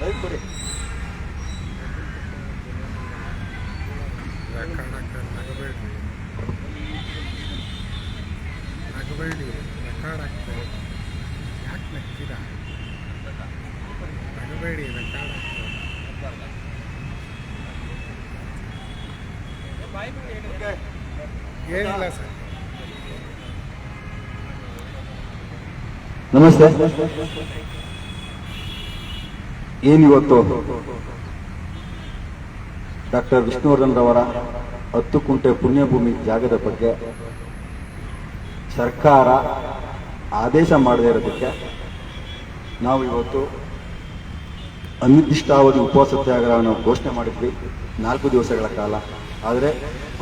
ನಗಬೇಡಿ, record ಆಗ್ತದೆ. ಯಾಕೆ ನಗ್ತೀರಾ? ನಗಬೇಡಿ, record ಆಗ್ತದೆ. ಏನಿಲ್ಲ ಸರ್. ನಮಸ್ತೆ. ಏನಿವತ್ತು ಡಾಕ್ಟರ್ ವಿಷ್ಣುವರ್ಧನ್ ರವರ 10 ಕುಂಟೆ ಪುಣ್ಯಭೂಮಿ ಜಾಗದ ಬಗ್ಗೆ ಸರ್ಕಾರ ಆದೇಶ ಮಾಡದೇ ಇರೋದಕ್ಕೆ ನಾವು ಇವತ್ತು ಅನಿರ್ದಿಷ್ಟಾವಧಿ ಉಪವಾಸ ಸತ್ಯಾಗ್ರಹವನ್ನು ಘೋಷಣೆ ಮಾಡಿದ್ವಿ 4 ದಿವಸಗಳ ಕಾಲ. ಆದರೆ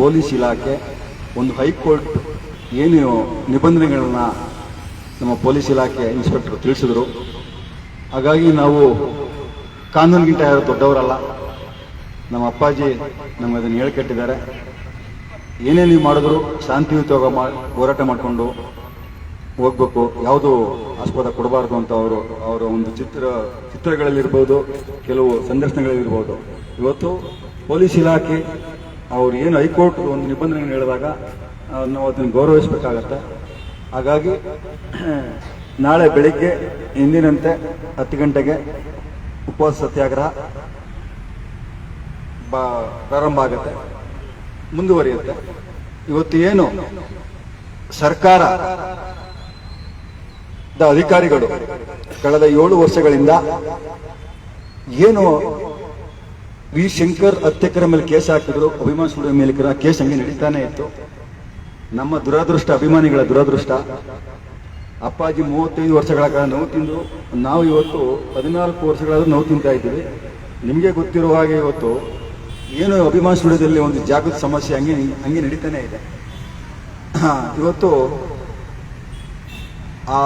ಪೊಲೀಸ್ ಇಲಾಖೆ ಒಂದು ಹೈಕೋರ್ಟ್ ಏನು ನಿಬಂಧನೆಗಳನ್ನ ನಮ್ಮ ಪೊಲೀಸ್ ಇಲಾಖೆ ಇನ್ಸ್ಪೆಕ್ಟರ್ ತಿಳಿಸಿದ್ರು. ಹಾಗಾಗಿ ನಾವು ಕಾನೂನಿಗಿಂತ ಯಾರು ದೊಡ್ಡವರಲ್ಲ. ನಮ್ಮ ಅಪ್ಪಾಜಿ ನಮಗೆ ಅದನ್ನು ಹೇಳಿಕೊಟ್ಟಿದ್ದಾರೆ. ಏನೇ ನೀವು ಮಾಡಿದ್ರು ಶಾಂತಿಯುತವಾಗಿ ಹೋರಾಟ ಮಾಡಿಕೊಂಡು ಹೋಗ್ಬೇಕು, ಯಾವುದು ಆಸ್ಪದ ಕೊಡಬಾರ್ದು ಅಂತ ಅವರ ಒಂದು ಚಿತ್ರಗಳಲ್ಲಿರ್ಬೋದು, ಕೆಲವು ಸಂದರ್ಶನಗಳಲ್ಲಿರ್ಬೋದು. ಇವತ್ತು ಪೊಲೀಸ್ ಇಲಾಖೆ ಅವ್ರು ಏನು ಹೈಕೋರ್ಟ್ ಒಂದು ನಿಬಂಧನೆ ಹೇಳಿದಾಗ ನಾವು ಅದನ್ನು ಗೌರವಿಸಬೇಕಾಗತ್ತೆ. ಹಾಗಾಗಿ ನಾಳೆ ಬೆಳಿಗ್ಗೆ ಎಂದಿನಂತೆ 10 ಗಂಟೆಗೆ ಉಪವಾಸ ಸತ್ಯಾಗ್ರಹ ಪ್ರಾರಂಭ ಆಗುತ್ತೆ, ಮುಂದುವರಿಯುತ್ತೆ. ಇವತ್ತು ಏನು ಸರ್ಕಾರ ಅಧಿಕಾರಿಗಳು ಕಳೆದ 7 ವರ್ಷಗಳಿಂದ ಏನು ವಿ ಶಂಕರ್ ಹತ್ಯೆಕರ ಮೇಲೆ ಕೇಸ್ ಹಾಕಿದ್ರು, ಅಭಿಮಾನ ಸ್ಟುಡಿಯೋ ಮೇಲೆ ಕೇಸ್ ಹಂಗೆ ನಡೀತಾನೆ ಇತ್ತು. ನಮ್ಮ ದುರದೃಷ್ಟ, ಅಭಿಮಾನಿಗಳ ದುರದೃಷ್ಟ, ಅಪ್ಪಾಜಿ 35 ವರ್ಷಗಳ ಕಾಲ ನೋವು ತಿಂದು ನಾವು ಇವತ್ತು 14 ವರ್ಷಗಳಾದ್ರೂ ನೋವು ತಿಂತಾ ಇದ್ದೀವಿ. ನಿಮಗೆ ಗೊತ್ತಿರುವ ಹಾಗೆ ಇವತ್ತು ಏನು ಅಭಿಮಾನ ಸ್ಟುಡಿಯೋದಲ್ಲಿ ಒಂದು ಜಾಗೃತಿ ಸಮಸ್ಯೆ ಹಂಗೆ ನಡೀತಾನೆ ಇದೆ. ಇವತ್ತು ಆ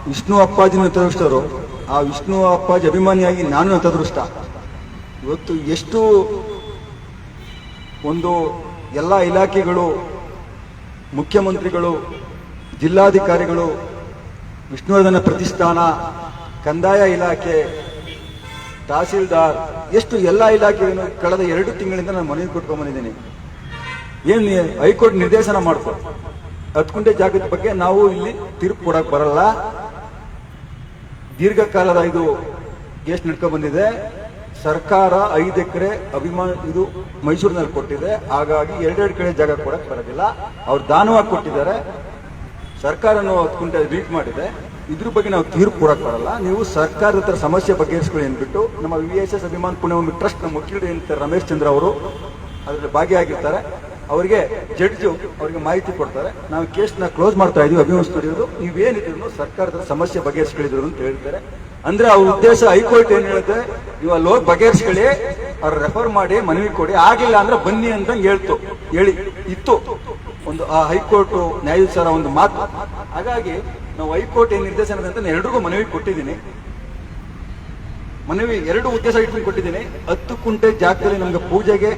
ವಿಷ್ಣು ಅಪ್ಪಾಜಿನ ನತದೃಷ್ಟರು, ಆ ವಿಷ್ಣು ಅಪ್ಪಾಜಿ ಅಭಿಮಾನಿಯಾಗಿ ನಾನು ನತದೃಷ್ಟ. ಇವತ್ತು ಎಷ್ಟು ಒಂದು ಎಲ್ಲ ಇಲಾಖೆಗಳು, ಮುಖ್ಯಮಂತ್ರಿಗಳು, ಜಿಲ್ಲಾಧಿಕಾರಿಗಳು, ವಿಷ್ಣುವರ್ಧನ ಪ್ರತಿಷ್ಠಾನ, ಕಂದಾಯ ಇಲಾಖೆ, ತಹಸೀಲ್ದಾರ್, ಎಷ್ಟು ಎಲ್ಲ ಇಲಾಖೆಯನ್ನು ಕಳೆದ 2 ತಿಂಗಳಿಂದ ನಾನು ಮನವಿ ಕೊಟ್ಕೊಂಡ್ ಬಂದಿದ್ದೀನಿ. ಏನು ಹೈಕೋರ್ಟ್ ನಿರ್ದೇಶನ ಮಾಡ್ಕೊ 10 ಕುಂಟೆ ಜಾಗದ ಬಗ್ಗೆ ನಾವು ಇಲ್ಲಿ ತೀರ್ಪು ಕೊಡಕ್ ಬರಲ್ಲ. ದೀರ್ಘಕಾಲದ ಇದು ಕೇಸ್ ನಡ್ಕೊಂಡ್ ಬಂದಿದೆ. ಸರ್ಕಾರ 5 ಎಕರೆ ಇದು ಮೈಸೂರಿನಲ್ಲಿ ಕೊಟ್ಟಿದೆ. ಹಾಗಾಗಿ 2 ಕಡೆ ಜಾಗ ಕೊಡಕ್ ಬರೋದಿಲ್ಲ. ಅವ್ರು ದಾನವಾಗಿ ಕೊಟ್ಟಿದ್ದಾರೆ. ಸರ್ಕಾರನು 10 ಕುಂಟೆ ರೀಟ್ ಮಾಡಿದೆ. ಇದ್ರ ಬಗ್ಗೆ ನಾವು ತೀರ್ಪು ಕೊಡಕ್ ಬರಲ್ಲ. ನೀವು ಸರ್ಕಾರದ ಹತ್ರ ಸಮಸ್ಯೆ ಬಗೆಹರಿಸ್ಕೊಳ್ಳಿ ಅಂದ್ಬಿಟ್ಟು ನಮ್ಮ VSS ಅಭಿಮಾನ ಪುಣ್ಯಭೂಮಿ ಟ್ರಸ್ಟ್ ನಮ್ಮ ವಕೀಲರು ಏನಂತಾರೆ ರಮೇಶ್ ಚಂದ್ರ ಅವರು ಅದರಲ್ಲಿ ಭಾಗಿಯಾಗಿರ್ತಾರೆ. ಅವರಿಗೆ ಜಡ್ಜು ಅವರಿಗೆ ಮಾಹಿತಿ ಕೊಡ್ತಾರೆ. ನಾವು ಕೇಸ್ನ ಕ್ಲೋಸ್ ಮಾಡ್ತಾ ಇದೀವಿ. ಅಭಿಮಾನ ಸ್ಟುಡಿಯೋದು ನೀವೇನಿದ್ರು ಸರ್ಕಾರದ ಸಮಸ್ಯೆ ಬಗೆಹರಿಸ್ಕೊಳ್ಳಿದ್ರು ಅಂತ ಹೇಳ್ತಾರೆ. ಅಂದ್ರೆ ಅವ್ರ ಉದ್ದೇಶ ಹೈಕೋರ್ಟ್ ಏನ್ ಹೇಳುತ್ತೆ, ನೀವು ಅಲ್ಲಿ ಹೋಗಿ ಬಗೆಹರಿಸ್ಕೊಳ್ಳಿ, ಅವ್ರು ರೆಫರ್ ಮಾಡಿ ಮನವಿ ಕೊಡಿ, ಆಗಿಲ್ಲ ಅಂದ್ರೆ ಬನ್ನಿ ಅಂತ ಇತ್ತು ಒಂದು ಆ ಹೈಕೋರ್ಟ್ ನ್ಯಾಯಾಧೀಶರ ಒಂದು ಮಾತು. ಹಾಗಾಗಿ ನಾವು ಹೈಕೋರ್ಟ್ ಏನ್ ನಿರ್ದೇಶನದಂತೆ ಎಲ್ರಿಗೂ ಮನವಿ ಕೊಟ್ಟಿದ್ದೀನಿ. ಮನವಿ 2 ಉದ್ದೇಶ ಇಟ್ಕೊಂಡು ಕೊಟ್ಟಿದ್ದೀನಿ. 10 ಕುಂಟೆ ಜಾಗದಲ್ಲಿ ನಮಗೆ ಪೂಜೆಗೆ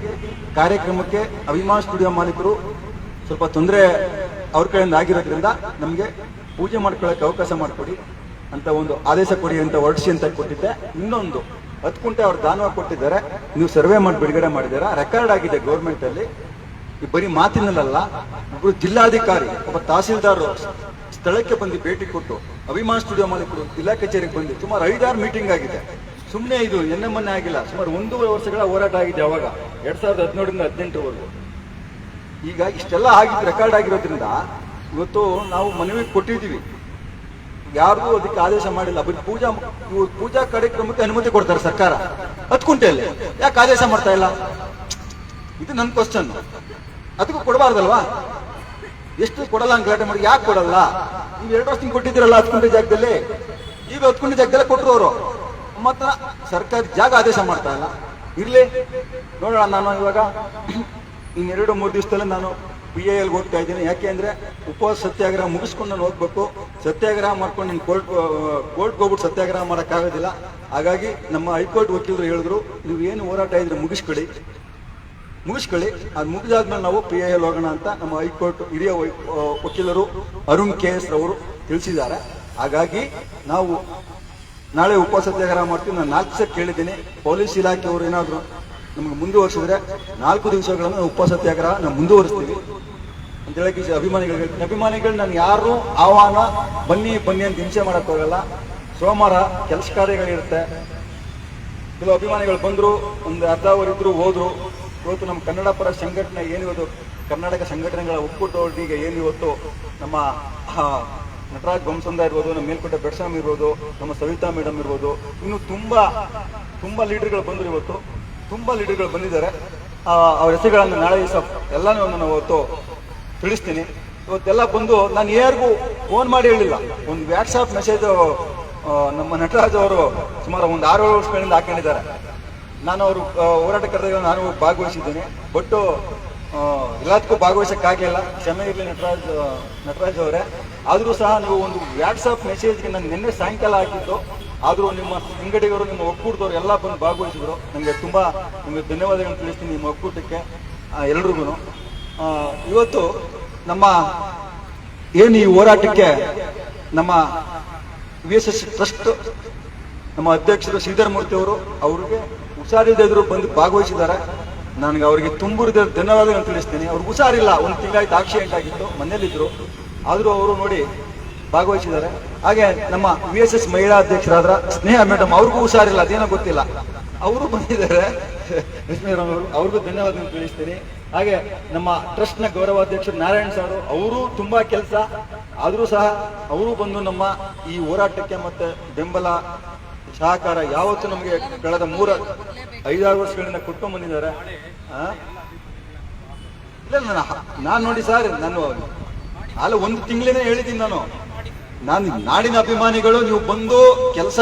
ಕಾರ್ಯಕ್ರಮಕ್ಕೆ ಅಭಿಮಾನ ಸ್ಟುಡಿಯೋ ಮಾಲೀಕರು ಸ್ವಲ್ಪ ತೊಂದರೆ ಅವ್ರ ಕಡೆಯಿಂದ ಆಗಿರೋದ್ರಿಂದ ನಮಗೆ ಪೂಜೆ ಮಾಡ್ಕೊಳ್ಳೋಕೆ ಅವಕಾಶ ಮಾಡಿಕೊಡಿ ಅಂತ ಒಂದು ಆದೇಶ ಕೊಡಿ ಅಂತ ಹೊರಡಿಸಿ ಅಂತ ಕೊಟ್ಟಿದ್ದೆ. ಇನ್ನೊಂದು 10 ಕುಂಟೆ ಅವ್ರು ದಾನವಾಗಿ ಕೊಟ್ಟಿದ್ದಾರೆ. ನೀವು ಸರ್ವೆ ಮಾಡಿ ಬಿಡುಗಡೆ ಮಾಡಿದ್ದೀರಾ, ರೆಕಾರ್ಡ್ ಆಗಿದೆ ಗೌರ್ಮೆಂಟ್ ಅಲ್ಲಿ. ಬರೀ ಮಾತಿನಲ್ಲ, ಒಬ್ಬರು ಜಿಲ್ಲಾಧಿಕಾರಿ, ಒಬ್ಬ ತಹಸೀಲ್ದಾರ್ ಸ್ಥಳಕ್ಕೆ ಬಂದು ಭೇಟಿ ಕೊಟ್ಟು ಅಭಿಮಾನ ಸ್ಟುಡಿಯೋ ಮಾಲೀಕರು ಜಿಲ್ಲಾ ಕಚೇರಿಗೆ ಬಂದು ಸುಮಾರು 5-6 ಮೀಟಿಂಗ್ ಆಗಿದೆ. ಸುಮ್ಮನೆ ಇದು ಮೊನ್ನೆ ಆಗಿಲ್ಲ, ಸುಮಾರು 1.5 ವರ್ಷಗಳ ಹೋರಾಟ ಆಗಿದೆ. ಅವಾಗ 2017ರಿಂದ 2018ವರೆಗೂ. ಈಗ ಇಷ್ಟೆಲ್ಲ ಆಗಿದ್ದು ರೆಕಾರ್ಡ್ ಆಗಿರೋದ್ರಿಂದ ಇವತ್ತು ನಾವು ಮನವಿ ಕೊಟ್ಟಿದ್ದೀವಿ. ಯಾರಿಗೂ ಅದಕ್ಕೆ ಆದೇಶ ಮಾಡಿಲ್ಲ. ಪೂಜಾ ಕಾರ್ಯಕ್ರಮಕ್ಕೆ ಅನುಮತಿ ಕೊಡ್ತಾರೆ ಸರ್ಕಾರ 10 ಕುಂಟೆಯಲ್ಲಿ, ಯಾಕೆ ಆದೇಶ ಮಾಡ್ತಾ ಇಲ್ಲ? ಇದು ನನ್ನ ಕ್ವಶನ್. ಅದಕ್ಕೂ ಕೊಡಬಾರ್ದಲ್ವಾ? ಎಷ್ಟು ಕೊಡಲ್ಲ ಅಂತ ಗಲಾಟೆ ಮಾಡಿ ಯಾಕೆ ಕೊಡಲ್ಲ? ನೀವು 2 ವರ್ಷ ಕೊಟ್ಟಿದ್ದೀರಲ್ಲ 10 ಕುಂಟೆ ಜಾಗದಲ್ಲಿ. ಈಗ 10 ಕುಂಟೆ ಜಾಗದಲ್ಲೇ ಕೊಟ್ಟರು ಅವರು. ಮಾತ್ರ ಸರ್ಕಾರ ಜಾಗ ಆದೇಶ ಮಾಡ್ತಾ ಇಲ್ಲ. ಇರ್ಲಿ ನೋಡೋಣ. ನಾನು ಇವಾಗ 2-3 ದಿವಸದಲ್ಲಿ ನಾನು PIL ಹೋಗ್ತಾ ಇದ್ದೀನಿ. ಯಾಕೆ ಅಂದ್ರೆ ಉಪವಾಸ ಸತ್ಯಾಗ್ರಹ ಮುಗಿಸ್ಕೊಂಡು ನಾನು ಹೋಗ್ಬೇಕು. ಸತ್ಯಾಗ್ರಹ ಮಾಡ್ಕೊಂಡು ನೀನು ಕೋರ್ಟ್ಗೆ ಹೋಗ್ಬಿಟ್ಟು ಸತ್ಯಾಗ್ರಹ ಮಾಡೋಕ್ಕಾಗೋದಿಲ್ಲ. ಹಾಗಾಗಿ ನಮ್ಮ ಹೈಕೋರ್ಟ್ ವಕೀಲರು ಹೇಳಿದ್ರು, ನೀವು ಏನು ಹೋರಾಟ ಇದ್ರೆ ಮುಗಿಸ್ಕೊಳ್ಳಿ. ಅದು ಮುಗಿದಾದ್ಮೇಲೆ ನಾವು PIL ಹೋಗೋಣ ಅಂತ ನಮ್ಮ ಹೈಕೋರ್ಟ್ ಹಿರಿಯ ವಕೀಲರು ಅರುಣ್ KS ರವರು ತಿಳಿಸಿದ್ದಾರೆ. ಹಾಗಾಗಿ ನಾವು ನಾಳೆ ಉಪವಾಸ ಸತ್ಯಾಗ್ರಹ ಮಾಡ್ತೀವಿ. ನಾನು 4 ದಿವಸ ಕೇಳಿದ್ದೀನಿ. ಪೊಲೀಸ್ ಇಲಾಖೆಯವರು ಏನಾದ್ರು ನಮ್ಗೆ ಮುಂದುವರಿಸಿದ್ರೆ 4 ದಿವಸಗಳನ್ನು ಉಪವಾಸ ಸತ್ಯಾಗ್ರಹ ನಾವು ಮುಂದುವರಿಸ್ತೀವಿ ಅಂತ ಹೇಳಕ್ಕೆ ಅಭಿಮಾನಿಗಳು ನಾನು ಯಾರು ಆಹ್ವಾನ ಬನ್ನಿ ಬನ್ನಿ ಅಂತ ಹಿಂಸೆ ಮಾಡಕ್ ಹೋಗಲ್ಲ. ಸೋಮವಾರ ಕೆಲಸ ಕಾರ್ಯಗಳಿರುತ್ತೆ. ಕೆಲವು ಅಭಿಮಾನಿಗಳು ಬಂದ್ರು, ಒಂದು ಅರ್ಧ ಅವರ್ ಇದ್ರು, ಹೋದ್ರು. ಇವತ್ತು ನಮ್ಮ ಕನ್ನಡ ಪರ ಸಂಘಟನೆ ಏನಿವತ್ತು ಕರ್ನಾಟಕ ಸಂಘಟನೆಗಳ ಒಕ್ಕೂಟದೊಳಗೆ ಏನಿವತ್ತು ನಮ್ಮ ನಟರಾಜ್ ಬೊಮ್ಮಸಂದ ಇರ್ಬೋದು, ನಮ್ಮ ಮೇಲ್ಕೋಟೆ ಬೆಡ್ಸ್ವಾಮಿ ಇರ್ಬೋದು, ನಮ್ಮ ಸವಿತಾ ಮೇಡಮ್ ಇರ್ಬೋದು, ಇನ್ನು ತುಂಬಾ ಲೀಡರ್ಗಳು ಬಂದರು. ಇವತ್ತು ತುಂಬಾ ಲೀಡರ್ಗಳು ಬಂದಿದ್ದಾರೆ. ಅವ್ರ ಹೆಸರುಗಳನ್ನು ನಾಳೆ ದಿವಸ ಎಲ್ಲಾನು ನಾನು ಇವತ್ತು ತಿಳಿಸ್ತೀನಿ. ಇವತ್ತೆಲ್ಲ ಬಂದು ನಾನು ಯಾರಿಗೂ ಫೋನ್ ಮಾಡಿ ಹೇಳಿಲ್ಲ. ಒಂದು ವಾಟ್ಸಾಪ್ ಮೆಸೇಜ್ ನಮ್ಮ ನಟರಾಜ್ ಅವರು ಸುಮಾರು ಒಂದು 6-7 ವರ್ಷಗಳಿಂದ ಹಾಕೊಂಡಿದ್ದಾರೆ. ನಾನು ಅವರು ಹೋರಾಟ ಕರೆದಾಗ ನಾನು ಭಾಗವಹಿಸಿದ್ದೀನಿ. ಬಟ್ ಎಲ್ಲದಕ್ಕೂ ಭಾಗವಹಿಸಕ್ಕಾಗಲಿಲ್ಲ. ಕ್ಷಮೆ ಇರಲಿ ನಟರಾಜ್ ಅವರೇ. ಆದರೂ ಸಹ ನೀವು ಒಂದು ವಾಟ್ಸಪ್ ಮೆಸೇಜ್ಗೆ ನಾನು ನಿನ್ನೆ ಸಾಯಂಕಾಲ ಹಾಕಿದ್ದು. ಆದರೂ ನಿಮ್ಮ ಸಂಘಟಕರು, ನಿಮ್ಮ ಒಕ್ಕೂಟದವರು ಎಲ್ಲ ಬಂದು ಭಾಗವಹಿಸಿದ್ರು. ನಿಮಗೆ ನಿಮಗೆ ಧನ್ಯವಾದಗಳನ್ನು ತಿಳಿಸ್ತೀನಿ ನಿಮ್ಮ ಒಕ್ಕೂಟಕ್ಕೆ ಎಲ್ರಿಗೂ. ಇವತ್ತು ನಮ್ಮ ಏನು ಈ ಹೋರಾಟಕ್ಕೆ ನಮ್ಮ VSS ಟ್ರಸ್ಟ್ ನಮ್ಮ ಅಧ್ಯಕ್ಷರು ಶ್ರೀಧರಮೂರ್ತಿ ಅವರು, ಅವ್ರಿಗೆ ಹುಷಾರಿಲ್ಲದೆ ಇದ್ರು ಬಂದು ಭಾಗವಹಿಸಿದ್ದಾರೆ. ನನಗೆ ಅವರಿಗೆ ತುಂಬಿದ ಧನ್ಯವಾದಗಳನ್ನು ತಿಳಿಸ್ತೀನಿ. ಅವ್ರಿಗೆ ಹುಷಾರಿಲ್ಲ, 1 ತಿಂಗಳಾಯ್ತು, ಆಕ್ಸಿಡೆಂಟ್ ಆಗಿತ್ತು, ಮನೇಲಿದ್ರು. ಆದರೂ ಅವರು ನೋಡಿ ಭಾಗವಹಿಸಿದ್ದಾರೆ. ಹಾಗೆ ನಮ್ಮ VSS ಮಹಿಳಾ ಅಧ್ಯಕ್ಷರಾದ ಸ್ನೇಹ ಮೇಡಮ್, ಅವ್ರಿಗೂ ಹುಷಾರಿಲ್ಲ, ಅದೇನೋ ಗೊತ್ತಿಲ್ಲ, ಅವರು ಬಂದಿದ್ದಾರೆ. ಅವ್ರಿಗೂ ಧನ್ಯವಾದಗಳನ್ನು ತಿಳಿಸ್ತೀನಿ. ಹಾಗೆ ನಮ್ಮ ಟ್ರಸ್ಟ್ನ ಗೌರವಾಧ್ಯಕ್ಷರು ನಾರಾಯಣ್ ಸಾರು, ಅವರು ತುಂಬಾ ಕೆಲಸ, ಆದರೂ ಸಹ ಅವರು ಬಂದು ನಮ್ಮ ಈ ಹೋರಾಟಕ್ಕೆ ಮತ್ತೆ ಬೆಂಬಲ ಸಹಕಾರ ಯಾವತ್ತೂ ನಮಗೆ ಕಳೆದ 3-5-6 ವರ್ಷಗಳಿಂದ ಕೊಟ್ಟು ಬಂದಿದ್ದಾರೆ. ಇಲ್ಲ ನಾನು ನೋಡಿ ಸರ್, ನಾನು ಅಲ್ಲ 1 ತಿಂಗಳೇನೆ ಹೇಳಿದ್ದೀನಿ. ನಾನು ನಾಡಿನ ಅಭಿಮಾನಿಗಳು, ನೀವು ಬಂದು ಕೆಲಸ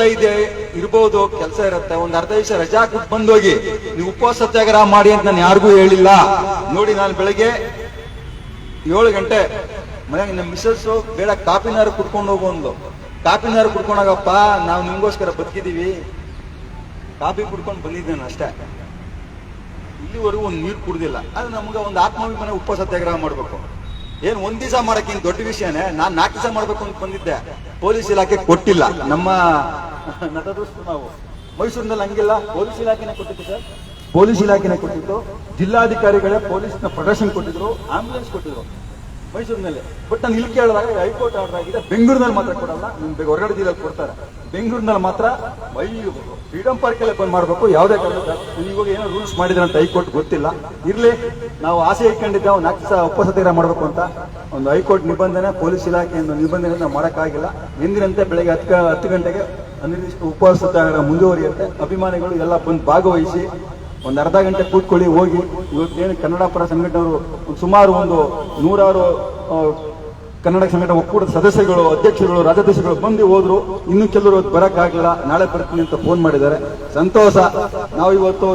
ಇರ್ಬೋದು, ಕೆಲಸ ಇರುತ್ತೆ, ಒಂದು ಅರ್ಧ ದಿವಸ ರಜಾ ಕೊಟ್ಟು ಬಂದೋಗಿ, ನೀವು ಉಪವಾಸ ಸತ್ಯಾಗ್ರಹ ಮಾಡಿ ಅಂತ ನಾನು ಯಾರಿಗೂ ಹೇಳಿಲ್ಲ. ನೋಡಿ, ನಾನು ಬೆಳಗ್ಗೆ 7 ಗಂಟೆ ಮನೆಗೆ ನಮ್ಮ ಮಿಸ್ಸಸ್ಸು ಬೇಡ ಕಾಪಿನಾರು ಕುಡ್ಕೊಂಡು ಹೋಗು ಒಂದು ಕಾಪಿನಾರು ಕುಡ್ಕೊಂಡೋಗಪ್ಪ, ನಾವು ನಿಮ್ಗೋಸ್ಕರ ಬದುಕಿದೀವಿ, ಕಾಫಿ ಕುಡ್ಕೊಂಡು ಬಂದಿದ್ದೇನೆ ಅಷ್ಟೇ. ಇಲ್ಲಿವರೆಗೂ ಒಂದು ನೀರು ಕುಡ್ದಿಲ್ಲ. ಅದು ನಮ್ಗೆ ಒಂದು ಆತ್ಮಾಭಿಮಾನ. ಉಪವಾಸ ಸತ್ಯಾಗ್ರಹ ಮಾಡ್ಬೇಕು, ಏನು 1 ದಿವಸ ಮಾಡಕ್ಕೆ ಏನು ದೊಡ್ಡ ವಿಷಯನೇ. ನಾನು 4 ದಿವಸ ಮಾಡ್ಬೇಕು ಅಂತ ಬಂದಿದ್ದೆ. ಪೊಲೀಸ್ ಇಲಾಖೆ ಕೊಟ್ಟಿಲ್ಲ. ನಮ್ಮ ನಟದೃಷ್ಟು ನಾವು ಮೈಸೂರಿನಲ್ಲಿ ಹಂಗಿಲ್ಲ, ಪೊಲೀಸ್ ಇಲಾಖೆನೇ ಕೊಟ್ಟಿತ್ತು ಸರ್. ಪೊಲೀಸ್ ಇಲಾಖೆನೇ ಕೊಟ್ಟಿತ್ತು. ಜಿಲ್ಲಾಧಿಕಾರಿಗಳೇ ಪೊಲೀಸ್ನ ಪ್ರೊಟೆಕ್ಷನ್ ಕೊಟ್ಟಿದ್ರು, ಆಂಬುಲೆನ್ಸ್ ಕೊಟ್ಟಿದ್ರು ಮೈಸೂರಿನಲ್ಲಿ. ಬಟ್ ನಾನು ಇಲ್ಲಿ ಕೇಳಿದಾಗ ಹೈಕೋರ್ಟ್ ಆರ್ಡರ್ ಆಗಿದೆ, ಬೆಂಗಳೂರಿನಲ್ಲಿ ಮಾತ್ರ ಕೊಡಲ್ಲ, ನಿಮ್ಗೆ ಹೊರಗಡೆ ಜಿಲ್ಲೆಯಲ್ಲಿ ಕೊಡ್ತಾರೆ. ಬೆಂಗಳೂರಿನಲ್ಲಿ ಮಾತ್ರ ಫ್ರೀಡಂ ಪಾರ್ಕ್ ಅಲ್ಲೇ ಬಂದ್ ಮಾಡಬೇಕು, ಯಾವುದೇ ಕಾರಣಕ್ಕೆ. ಇವಾಗ ಏನೋ ರೂಲ್ಸ್ ಮಾಡಿದ್ರೆ ಅಂತ ಹೈಕೋರ್ಟ್ ಗೊತ್ತಿಲ್ಲ. ಇರ್ಲಿ, ನಾವು ಆಸೆ ಇಟ್ಕೊಂಡಿದ್ದೇವೆ 4 ದಿವಸ ಉಪವಾಸ ಸತ್ಯಾಗ್ರಹ ಮಾಡಬೇಕು ಅಂತ. ಒಂದು ಹೈಕೋರ್ಟ್ ನಿಬಂಧನೆ, ಪೊಲೀಸ್ ಇಲಾಖೆಯಿಂದ ನಿಬಂಧನೆ ನಾವು ಮಾಡೋಕ್ಕಾಗಿಲ್ಲ. ಎಂದಿನಂತೆ ಬೆಳಗ್ಗೆ 10 ಗಂಟೆಗೆ ಅನಿರ್ದಿಷ್ಟ ಉಪವಾಸ ಸತ್ಯಾಗ್ರಹ ಮುಂದುವರಿಯುತ್ತೆ. ಅಭಿಮಾನಿಗಳು ಎಲ್ಲ ಬಂದು ಭಾಗವಹಿಸಿ ಒಂದು ಅರ್ಧ ಗಂಟೆ ಕೂತ್ಕೊಳ್ಳಿ, ಹೋಗಿ. ಇವತ್ತೇನು ಕನ್ನಡ ಪರ ಸಂಘಟನೆಯವರು ಸುಮಾರು 100 ಕನ್ನಡ ಸಂಘಟನೆ ಒಕ್ಕೂಟದ ಸದಸ್ಯರುಗಳು, ಅಧ್ಯಕ್ಷರುಗಳು, ರಾಜ್ಯಾಧ್ಯಕ್ಷರುಗಳು ಬಂದು ಹೋದ್ರು. ಇನ್ನು ಕೆಲವರು ಬರಕ್ಕಾಗಿಲ್ಲ, ನಾಳೆ ಬರ್ತೀನಿ ಅಂತ ಫೋನ್ ಮಾಡಿದ್ದಾರೆ. ಸಂತೋಷ. ನಾವು ಇವತ್ತು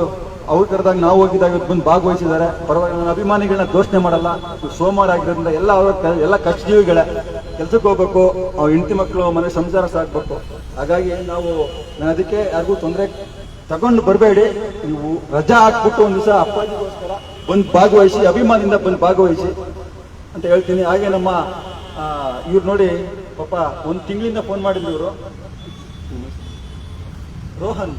ಅವ್ರು ಕರೆದಾಗ ನಾವು ಹೋಗಿದ್ದಾಗ ಇವತ್ತು ಬಂದು ಭಾಗವಹಿಸಿದ್ದಾರೆ. ಪರವಾಗಿ ನನ್ನ ಅಭಿಮಾನಿಗಳನ್ನ ದೋಷಣೆ ಮಾಡಲ್ಲ. ಸೋಮವಾರ ಆಗಿರೋದ್ರಿಂದ ಎಲ್ಲ ಕಷ್ಟಜೀವಿಗಳೇ ಕೆಲ್ಸಕ್ಕೆ ಹೋಗ್ಬೇಕು, ಹೆಂಡತಿ ಮಕ್ಕಳು ಮನೆ ಸಂಸಾರ ಸಾಕ್ಬೇಕು. ಹಾಗಾಗಿ ನಾನು ಅದಕ್ಕೆ ಯಾರಿಗೂ ತೊಂದರೆ ತಗೊಂಡು ಬರಬೇಡಿ. ನೀವು ರಜಾ ಹಾಕ್ಬಿಟ್ಟು 1 ದಿವಸ ಅಪ್ಪಾಜಿಗೋಸ್ಕರ ಬಂದು ಭಾಗವಹಿಸಿ, ಅಭಿಮಾನಿಯಿಂದ ಬಂದು ಭಾಗವಹಿಸಿ ಅಂತ ಹೇಳ್ತೀನಿ. ಹಾಗೆ ನಮ್ಮ ಇವ್ರು ನೋಡಿ, ಪಾಪ 1 ತಿಂಗಳಿಂದ ಫೋನ್ ಮಾಡಿದ್ರು ಇವರು, ರೋಹನ್.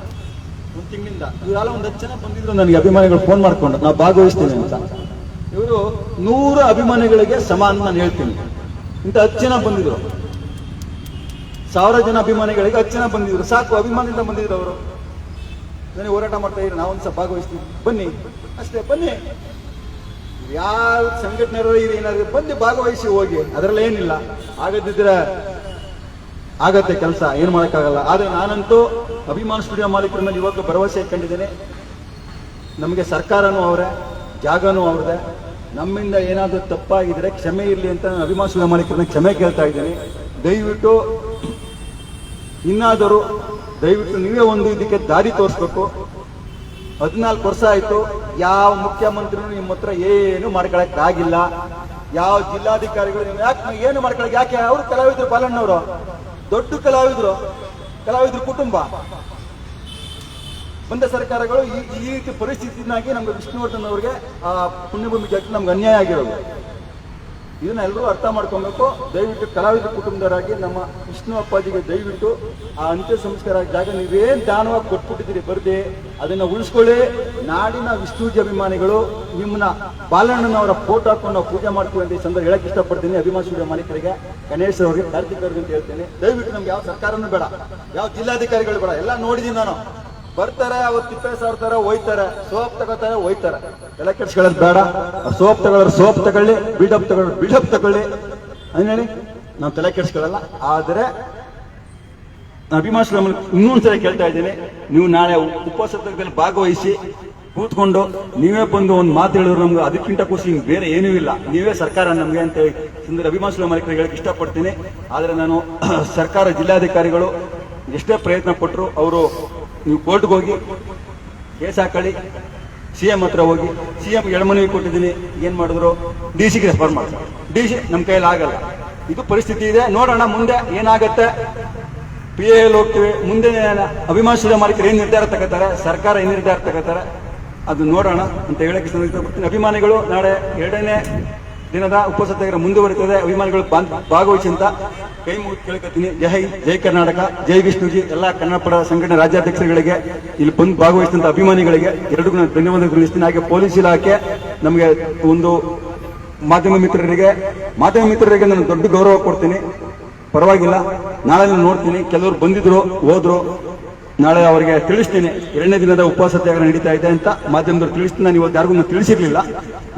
1 ತಿಂಗಳಿಂದ ಇವರೆಲ್ಲ 10 ಜನ ಬಂದಿದ್ರು ನನಗೆ ಅಭಿಮಾನಿಗಳು ಫೋನ್ ಮಾಡ್ಕೊಂಡು, ನಾವು ಭಾಗವಹಿಸ್ತೀನಿ ಅಂತ. ಇವರು 100 ಅಭಿಮಾನಿಗಳಿಗೆ ಸಮ ಅಂತ ನಾನು ಹೇಳ್ತೀನಿ. ಇಂಥ 10 ಜನ ಬಂದಿದ್ರು. 1000 ಜನ ಅಭಿಮಾನಿಗಳಿಗೆ 10 ಜನ ಬಂದಿದ್ರು. ಸಾಕು, ಅಭಿಮಾನಿಯಿಂದ ಬಂದಿದ್ರು ಅವರು. ನನಗೆ ಹೋರಾಟ ಮಾಡ್ತಾ ಇದ್ರು, ನಾವೊಂದ್ಸ ಭಾಗವಹಿಸ್ತೀವಿ, ಬನ್ನಿ ಅಷ್ಟೇ, ಬನ್ನಿ. ಯಾವ ಸಂಘಟನೆಯವರು ಏನಾದ್ರು ಬಂದು ಭಾಗವಹಿಸಿ ಹೋಗಿ, ಅದರಲ್ಲಿ ಏನಿಲ್ಲ. ಆಗದಿದ್ರೆ ಆಗತ್ತೆ ಕೆಲಸ, ಏನು ಮಾಡೋಕ್ಕಾಗಲ್ಲ. ಆದರೆ ನಾನಂತೂ ಅಭಿಮಾನ ಸ್ಟುಡಿಯೋ ಮಾಲೀಕರ ಮೇಲೆ ಇವಾಗಲೂ ಭರವಸೆ ಇಟ್ಕೊಂಡಿದ್ದೇನೆ. ನಮಗೆ ಸರ್ಕಾರನೂ ಅವರೇ, ಜಾಗನೂ ಅವ್ರದೇ. ನಮ್ಮಿಂದ ಏನಾದರೂ ತಪ್ಪಾಗಿದ್ರೆ ಕ್ಷಮೆ ಇರಲಿ ಅಂತ ನಾನು ಅಭಿಮಾನ ಸ್ಟುಡಿಯೋ ಮಾಲೀಕರನ್ನ ಕ್ಷಮೆ ಕೇಳ್ತಾ ಇದ್ದೀನಿ. ದಯವಿಟ್ಟು ಇನ್ನಾದರೂ ನೀವೇ ಒಂದು ಇದಕ್ಕೆ ದಾರಿ ತೋರಿಸ್ಬೇಕು. 14 ವರ್ಷ ಆಯ್ತು, ಯಾವ ಮುಖ್ಯಮಂತ್ರಿನೂ ನಿಮ್ಮ ಹತ್ರ ಏನು ಮಾಡ್ಕೊಳಕ್ ಆಗಿಲ್ಲ. ಯಾವ ಜಿಲ್ಲಾಧಿಕಾರಿಗಳು ಏನು ಮಾಡ್ಕೊಳಕ್, ಯಾಕೆ? ಅವರು ಕಲಾವಿದ್ರು, ಬಾಲಣ್ಣವರು ದೊಡ್ಡ ಕಲಾವಿದ್ರು ಕುಟುಂಬ. ಬಂದ ಸರ್ಕಾರಗಳು ಈ ರೀತಿ ಪರಿಸ್ಥಿತಿನಾಗಿ ನಮ್ಗೆ ವಿಷ್ಣುವರ್ಧನ್ ಅವ್ರಿಗೆ ಆ ಪುಣ್ಯಭೂಮಿ ಜಾತಿ ನಮ್ಗೆ ಅನ್ಯಾಯ ಆಗಿರೋದು. ಇದನ್ನ ಎಲ್ಲರೂ ಅರ್ಥ ಮಾಡ್ಕೊಬೇಕು. ದಯವಿಟ್ಟು ಕಲಾವಿದ ಕುಟುಂಬದವರಾಗಿ ನಮ್ಮ ವಿಷ್ಣು ಅಪ್ಪಾಜಿಗೆ ದಯವಿಟ್ಟು ಆ ಅಂತ್ಯ ಸಂಸ್ಕಾರ ಜಾಗ ನೀವೇನ್ ದಾನವಾಗಿ ಕೊಟ್ಬಿಟ್ಟಿದ್ದೀರಿ ಬರ್ದೆ ಅದನ್ನ ಉಳಿಸ್ಕೊಳ್ಳಿ. ನಾಡಿನ ವಿಷ್ಣುಜಿ ಅಭಿಮಾನಿಗಳು ನಿಮ್ಮನ್ನ ಬಾಲಣ್ಣನವರ ಫೋಟೋ ಹಾಕೊಂಡು ನಾವು ಪೂಜೆ ಮಾಡ್ತೀವಿ ಅಂತ ಈ ಸಂದರ್ಭ ಹೇಳಕ್ ಇಷ್ಟಪಡ್ತೀನಿ. ಅಭಿಮಾನ ಸ್ಟುಡಿಯೋ ಮಾಲೀಕರಿಗೆ, ಗಣೇಶ್ ಅವರಿಗೆ, ಕಾರ್ತಿಕ್ ಅವ್ರಿಗೆ ಅಂತ ಹೇಳ್ತೇನೆ. ದಯವಿಟ್ಟು ನಮ್ಗೆ ಯಾವ ಸರ್ಕಾರನೂ ಬೇಡ, ಯಾವ ಜಿಲ್ಲಾಧಿಕಾರಿಗಳು ಬೇಡ. ಎಲ್ಲ ನೋಡಿದೀನಿ ನಾನು. ಬರ್ತಾರೆ, ಅವ್ರು ತಿಪ್ಪೆ ಸಾರ್ತಾರೆ, ಹೋಯ್ತಾರೆ, ಸೋಪ್ ತಗೋತಾರೆ, ಹೋಯ್ತಾರೆ. ಎಲ್ಲ ಕೆಡ್ಸ್ಕೊಳ್ಳೋದು ಬೇಡ. ಸೋಪ್ ತಗೊಳ್ಳೋರು ಸೋಪ್ ತಗೊಳ್ಳಿ, ಬಿಲ್ಡಪ್ ತಗೊಳ್ಳೋರು ಬಿಲ್ಡಪ್ ತಗೊಳ್ಳಿ. ಹೇಳಿ ನಾವು ತಲೆ ಕೆಡ್ಸ್ಕೊಳ್ಳಲ್ಲ. ಆದರೆ ಅಭಿಮಾನ ಇನ್ನೊಂದ್ಸಲ ಕೇಳ್ತಾ ಇದ್ದೀನಿ, ನೀವು ನಾಳೆ ಉಪವಾಸ ಸತ್ಯಾಗ್ರಹದಲ್ಲಿ ಭಾಗವಹಿಸಿ ಕೂತ್ಕೊಂಡು ನೀವೇ ಬಂದು ಒಂದು ಮಾತು ಹೇಳಿದ್ರು ನಮ್ಗೆ ಅದಕ್ಕಿಂತ ಖುಷಿ ಬೇರೆ ಏನೂ ಇಲ್ಲ. ನೀವೇ ಸರ್ಕಾರ ನಮ್ಗೆ ಅಂತ ಸುಂದರ ಅಭಿಮಾನ ಮಾಲೀಕರಿಗೆ ಹೇಳಕ್ ಇಷ್ಟಪಡ್ತೀನಿ. ಆದ್ರೆ ನಾನು ಸರ್ಕಾರ ಜಿಲ್ಲಾಧಿಕಾರಿಗಳು ಎಷ್ಟೇ ಪ್ರಯತ್ನ ಪಟ್ಟರು ಅವರು ನೀವು ಕೋರ್ಟ್ಗೆ ಹೋಗಿ ಕೇಸ್ ಹಾಕೊಳ್ಳಿ, ಸಿಎಂ ಹತ್ರ ಹೋಗಿ, ಸಿಎಂ ಎಳಮನವಿ ಕೊಟ್ಟಿದ್ದೀನಿ, ಏನ್ ಮಾಡಿದ್ರು ಡಿಸಿಗೆ ರೆಫರ್ ಮಾಡ್ತಾರೆ. ಡಿಸಿ ನಮ್ಮ ಕೈಯಲ್ಲಿ ಆಗಲ್ಲ. ಇದು ಪರಿಸ್ಥಿತಿ ಇದೆ. ನೋಡೋಣ ಮುಂದೆ ಏನಾಗತ್ತೆ. PA ಹೋಗ್ತೀವಿ, ಮುಂದೆ ಅಭಿಮಾನ ಸ್ಟುಡಿಯೋ ಮಾಲೀಕರು ಏನ್ ನಿರ್ಧಾರ ತಗೋತಾರೆ, ಸರ್ಕಾರ ಏನ್ ನಿರ್ಧಾರ ತಗೋತಾರೆ ಅದು ನೋಡೋಣ ಅಂತ ಹೇಳಕ್ಕೆ ಇಷ್ಟಪಡ್ತೀನಿ. ಅಭಿಮಾನಿಗಳು ನಾಳೆ 2ನೇ ದಿನದ ಉಪವಾಸ ಸತ್ಯಾಗ್ರಹ ಮುಂದುವರಿತದೆ. ಅಭಿಮಾನಿಗಳು ಭಾಗವಹಿಸಿ ಅಂತ ಕೈ ಮುಗಿದು ಕೇಳ್ಕೊತೀನಿ. ಜೈ ಹಿಂದ್, ಜೈ ಕರ್ನಾಟಕ, ಜೈ ವಿಷ್ಣುಜಿ. ಎಲ್ಲ ಕನ್ನಡಪರ ಸಂಘಟನೆ ರಾಜ್ಯಾಧ್ಯಕ್ಷರುಗಳಿಗೆ, ಇಲ್ಲಿ ಬಂದು ಭಾಗವಹಿಸಿದಂತ ಅಭಿಮಾನಿಗಳಿಗೆ ಎರಡಿಗೂ ನಾನು ಧನ್ಯವಾದ ತಿಳಿಸ್ತೀನಿ. ಹಾಗೆ ಪೊಲೀಸ್ ಇಲಾಖೆ, ನಮಗೆ ಒಂದು ಮಾಧ್ಯಮ ಮಿತ್ರರಿಗೆ ನಾನು ದೊಡ್ಡ ಗೌರವ ಕೊಡ್ತೀನಿ. ಪರವಾಗಿಲ್ಲ, ನಾಳೆ ನಾನು ನೋಡ್ತೀನಿ. ಕೆಲವರು ಬಂದಿದ್ರು, ಹೋದ್ರು. ನಾಳೆ ಅವರಿಗೆ ತಿಳಿಸ್ತೀನಿ 2ನೇ ದಿನದ ಉಪವಾಸ ಸತ್ಯಾಗ್ರಹ ನಡೀತಾ ಇದೆ ಅಂತ ಮಾಧ್ಯಮದವ್ರು ತಿಳಿಸ್ತೀನಿ. ನಾನು ಇವತ್ತು ಯಾರಿಗೂ ತಿಳಿಸಿರ್ಲಿಲ್ಲ.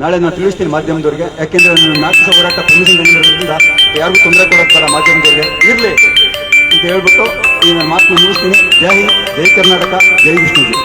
ನಾಳೆ ನಾನು ತಿಳಿಸ್ತೀನಿ ಮಾಧ್ಯಮದವ್ರಿಗೆ. ಯಾಕೆಂದ್ರೆ ನಾನು 4 ದಿವಸ ಹೋರಾಟ ಪರ್ಮಿಷನ್ ತಂದಿರೋದ್ರಿಂದ ಯಾರಿಗೂ ತೊಂದರೆ ಕೊಡೋಕ್ಕಾರ ಮಾಧ್ಯಮದವ್ರಿಗೆ ಇರ್ಲಿ ಅಂತ ಹೇಳ್ಬಿಟ್ಟು ಈ ನನ್ನ ಮಾತನ್ನು ಮುಗಿಸ್ತೀನಿ. ಜೈ ಹಿಂದ್, ಜೈ ಕರ್ನಾಟಕ, ಜೈ ವಿಷ್ಣುಜಿ.